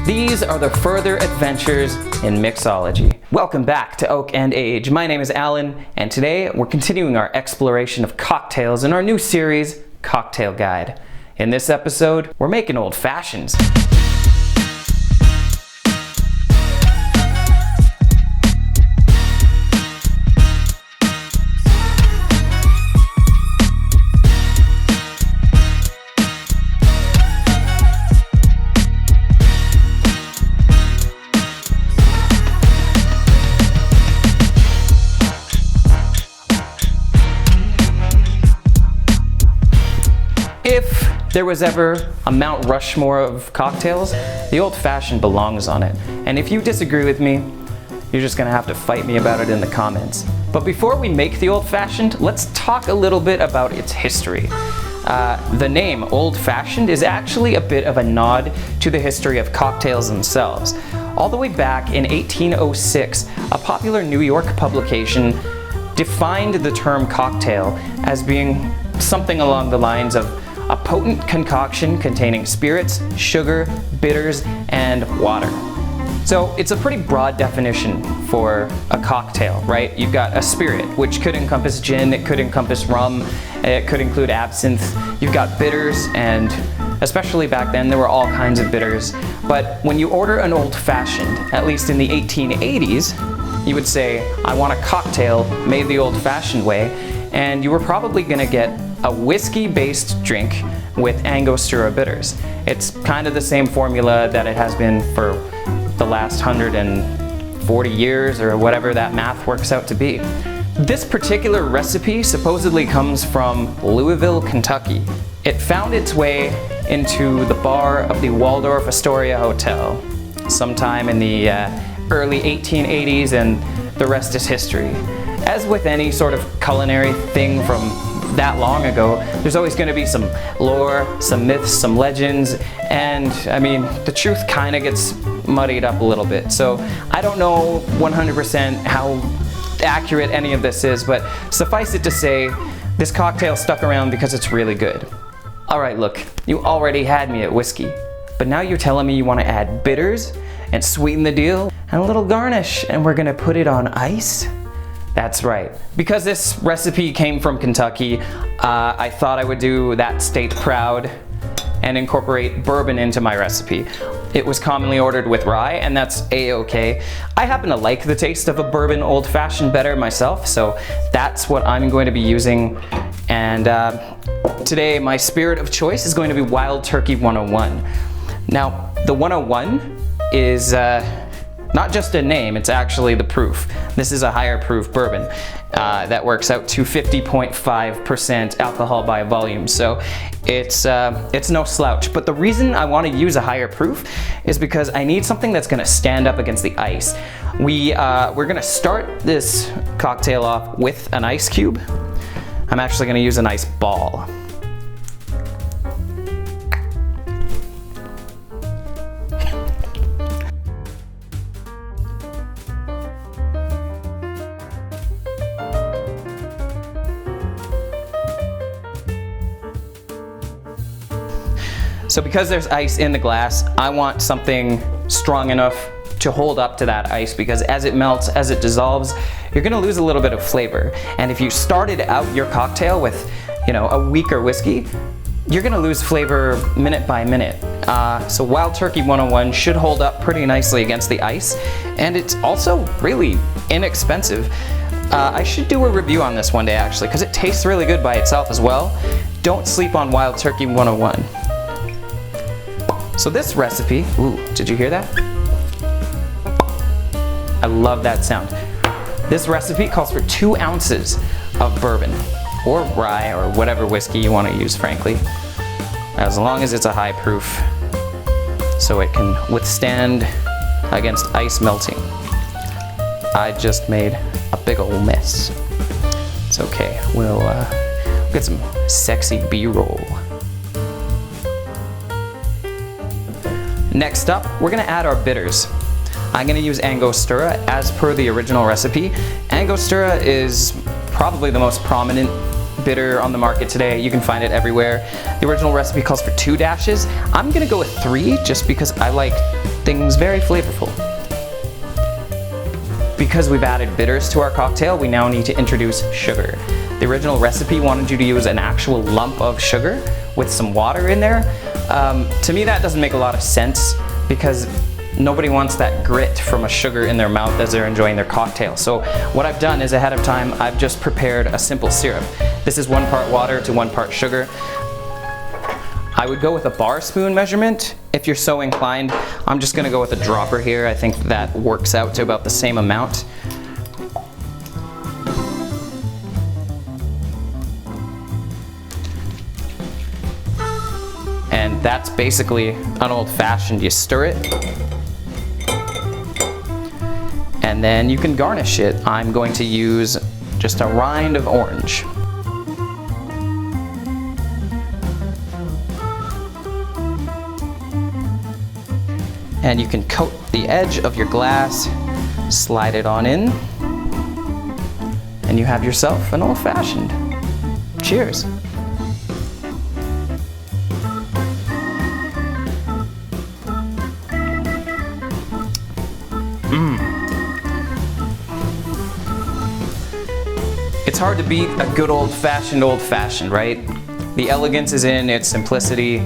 These are the further adventures in mixology. Welcome back to Oak and Age. My name is Alan, and today we're continuing our exploration of cocktails in our new series, Cocktail Guide. In this episode, we're making old fashions. If there was ever a Mount Rushmore of cocktails, the Old Fashioned belongs on it. And if you disagree with me, you're just gonna have to fight me about it in the comments. But before we make the Old Fashioned, let's talk a little bit about its history. The name Old Fashioned is actually a bit of a nod to the history of cocktails themselves. All the way back in 1806, a popular New York publication defined the term cocktail as being something along the lines of a potent concoction containing spirits, sugar, bitters, and water. So it's a pretty broad definition for a cocktail, right? You've got a spirit, which could encompass gin, it could encompass rum, it could include absinthe. You've got bitters, and especially back then there were all kinds of bitters. But when you order an old fashioned, at least in the 1880s, you would say, I want a cocktail made the old fashioned way, and you were probably gonna get a whiskey-based drink with Angostura bitters. It's kind of the same formula that it has been for the last 140 years or whatever that math works out to be. This particular recipe supposedly comes from Louisville, Kentucky. It found its way into the bar of the Waldorf Astoria Hotel sometime in the early 1880s, and the rest is history. As with any sort of culinary thing from that long ago, there's always going to be some lore, some myths, some legends, and I mean, the truth kind of gets muddied up a little bit. So I don't know 100% how accurate any of this is, but suffice it to say, this cocktail stuck around because it's really good. Alright, look, you already had me at whiskey, but now you're telling me you want to add bitters and sweeten the deal and a little garnish, and we're going to put it on ice? That's right. Because this recipe came from Kentucky, I thought I would do that state proud and incorporate bourbon into my recipe. It was commonly ordered with rye, and that's a-okay. I happen to like the taste of a bourbon old fashioned better myself, so that's what I'm going to be using. And today my spirit of choice is going to be Wild Turkey 101. Now, the 101 is not just a name, it's actually the proof. This is a higher proof bourbon that works out to 50.5% alcohol by volume. So it's no slouch. But the reason I want to use a higher proof is because I need something that's going to stand up against the ice. We're going to start this cocktail off with an ice cube. I'm actually going to use an ice ball. So because there's ice in the glass, I want something strong enough to hold up to that ice, because as it melts, as it dissolves, you're gonna lose a little bit of flavor. And if you started out your cocktail with, a weaker whiskey, you're gonna lose flavor minute by minute. So Wild Turkey 101 should hold up pretty nicely against the ice, and it's also really inexpensive. I should do a review on this one day actually, because it tastes really good by itself as well. Don't sleep on Wild Turkey 101. So this recipe, ooh, did you hear that? I love that sound. This recipe calls for 2 ounces of bourbon, or rye, or whatever whiskey you want to use, frankly. As long as it's a high proof, so it can withstand against ice melting. I just made a big old mess. It's okay, we'll get some sexy B-roll. Next up, we're gonna add our bitters. I'm gonna use Angostura as per the original recipe. Angostura is probably the most prominent bitter on the market today. You can find it everywhere. The original recipe calls for 2 dashes. I'm gonna go with 3 just because I like things very flavorful. Because we've added bitters to our cocktail, we now need to introduce sugar. The original recipe wanted you to use an actual lump of sugar with some water in there. To me, that doesn't make a lot of sense because nobody wants that grit from a sugar in their mouth as they're enjoying their cocktail. So what I've done is ahead of time, I've just prepared a simple syrup. This is 1 part water to 1 part sugar. I would go with a bar spoon measurement if you're so inclined. I'm just gonna go with a dropper here. I think that works out to about the same amount. And that's basically an old-fashioned. You stir it, and then you can garnish it. I'm going to use just a rind of orange. And you can coat the edge of your glass, slide it on in, and you have yourself an old-fashioned. Cheers. It's hard to beat a good old-fashioned, right? The elegance is in its simplicity.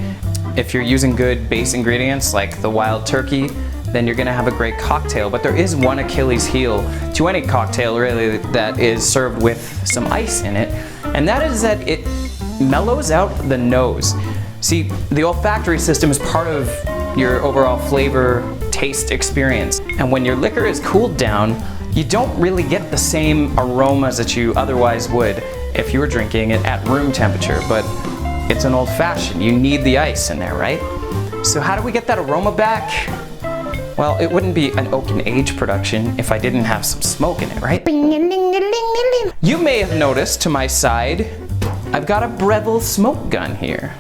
If you're using good base ingredients like the wild turkey, then you're gonna have a great cocktail. But there is one Achilles heel to any cocktail really that is served with some ice in it, and that is that it mellows out the nose. See, the olfactory system is part of your overall flavor taste experience. And when your liquor is cooled down, you don't really get the same aromas that you otherwise would if you were drinking it at room temperature. But it's an old-fashioned. You need the ice in there, right? So how do we get that aroma back? Well, it wouldn't be an oak and age production if I didn't have some smoke in it, right? You may have noticed to my side, I've got a Breville smoke gun here.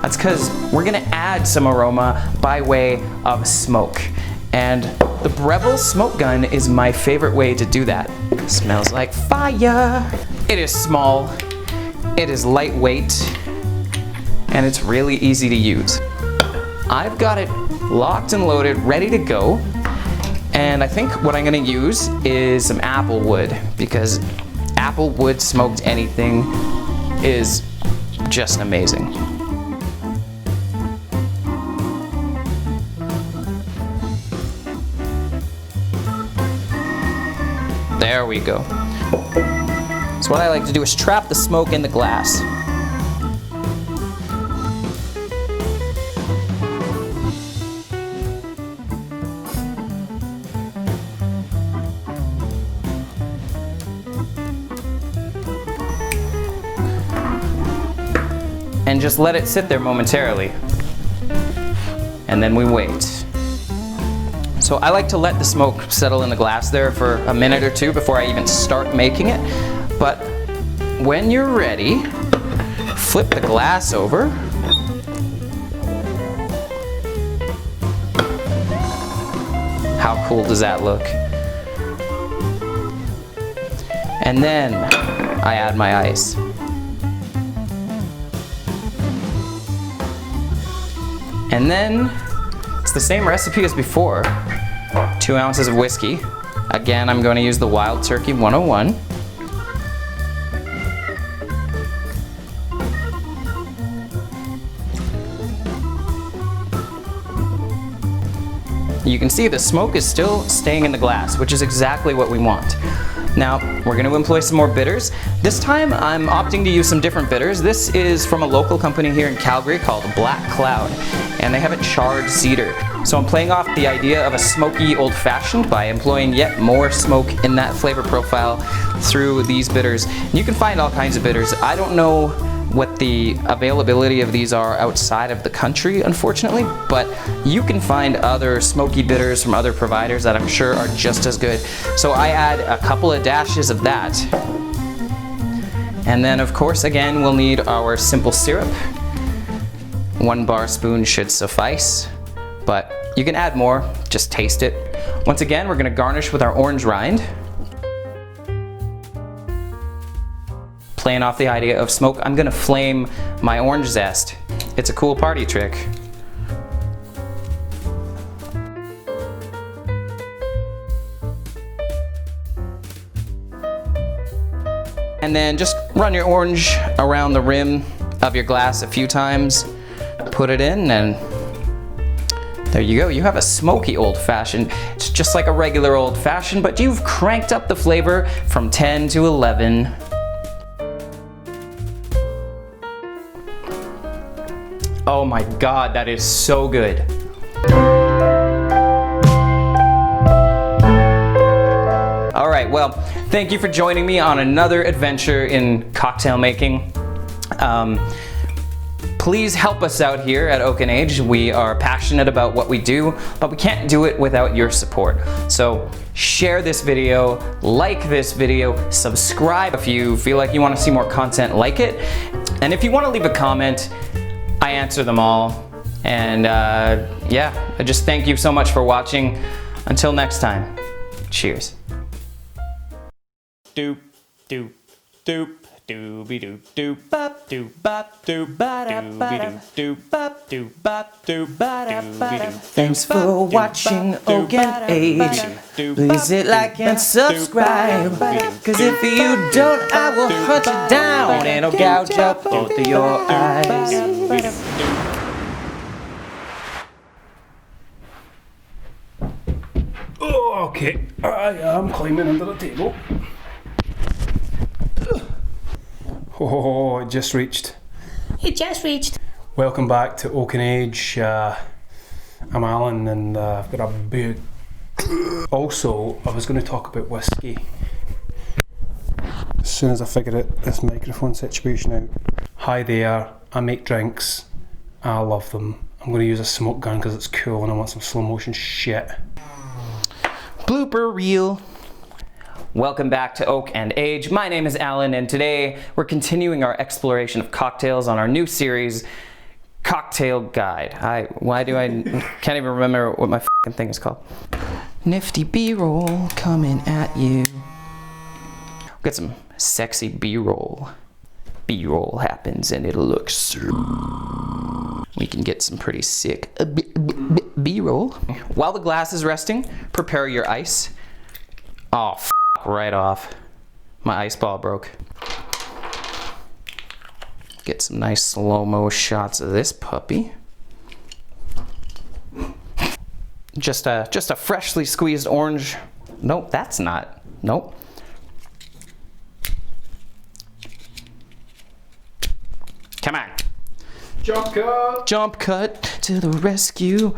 That's because we're gonna add some aroma by way of smoke. And the Breville smoke gun is my favorite way to do that. It smells like fire. It is small, it is lightweight, and it's really easy to use. I've got it locked and loaded, ready to go. And I think what I'm gonna use is some apple wood, because apple wood smoked anything is just amazing. There we go. So what I like to do is trap the smoke in the glass. And just let it sit there momentarily. And then we wait. So I like to let the smoke settle in the glass there for a minute or two before I even start making it. But when you're ready, flip the glass over. How cool does that look? And then I add my ice. And then it's the same recipe as before. 2 ounces of whiskey. Again, I'm going to use the Wild Turkey 101. You can see the smoke is still staying in the glass, which is exactly what we want. Now, we're going to employ some more bitters. This time, I'm opting to use some different bitters. This is from a local company here in Calgary called Black Cloud, and they have a charred cedar. So I'm playing off the idea of a smoky old-fashioned by employing yet more smoke in that flavor profile through these bitters. And you can find all kinds of bitters. I don't know what the availability of these are outside of the country, unfortunately, but you can find other smoky bitters from other providers that I'm sure are just as good. So I add a couple of dashes of that. And then, of course, again, we'll need our simple syrup. 1 bar spoon should suffice, but you can add more, just taste it. Once again, we're gonna garnish with our orange rind. playing off the idea of smoke, I'm gonna flame my orange zest. It's a cool party trick. And then just run your orange around the rim of your glass a few times, put it in, and there you go. You have a smoky old-fashioned. It's just like a regular old-fashioned, but you've cranked up the flavor from 10 to 11. Oh my God, that is so good. All right, well, thank you for joining me on another adventure in cocktail making. Please help us out here at Oak and Age. We are passionate about what we do, but we can't do it without your support. So share this video, like this video, subscribe if you feel like you want to see more content like it. And if you want to leave a comment, I answer them all. And yeah, I just thank you so much for watching. Until next time, cheers. Doop, doop, doop. Dooby doop doop bop doop bop doop dooby doop doop bop doop bop doop dooby doop. Thanks for watching Oak and Age. Please hit like and subscribe. Cause if you don't, I will hunt you down and I'll gouge out both of your eyes. Oh, okay, I am climbing under the table. Oh, it just reached. It just reached. Welcome back to Oak and Age. I'm Alan and I've got a big... Also, I was going to talk about whiskey. As soon as I figure this microphone situation out. Hi there, I make drinks. I love them. I'm going to use a smoke gun because it's cool and I want some slow motion shit. Blooper reel. Welcome back to Oak and Age. My name is Alan and today we're continuing our exploration of cocktails on our new series, Cocktail Guide. Can't even remember what my f***ing thing is called. Nifty B-roll coming at you. We'll get some sexy B-roll. B-roll happens and it'll look we can get some pretty sick B-roll. While the glass is resting, prepare your ice. Oh, right off. My ice ball broke. Get some nice slow-mo shots of this puppy. Just a freshly squeezed orange. Nope, that's not. Nope. Come on. Jump cut! Jump cut to the rescue.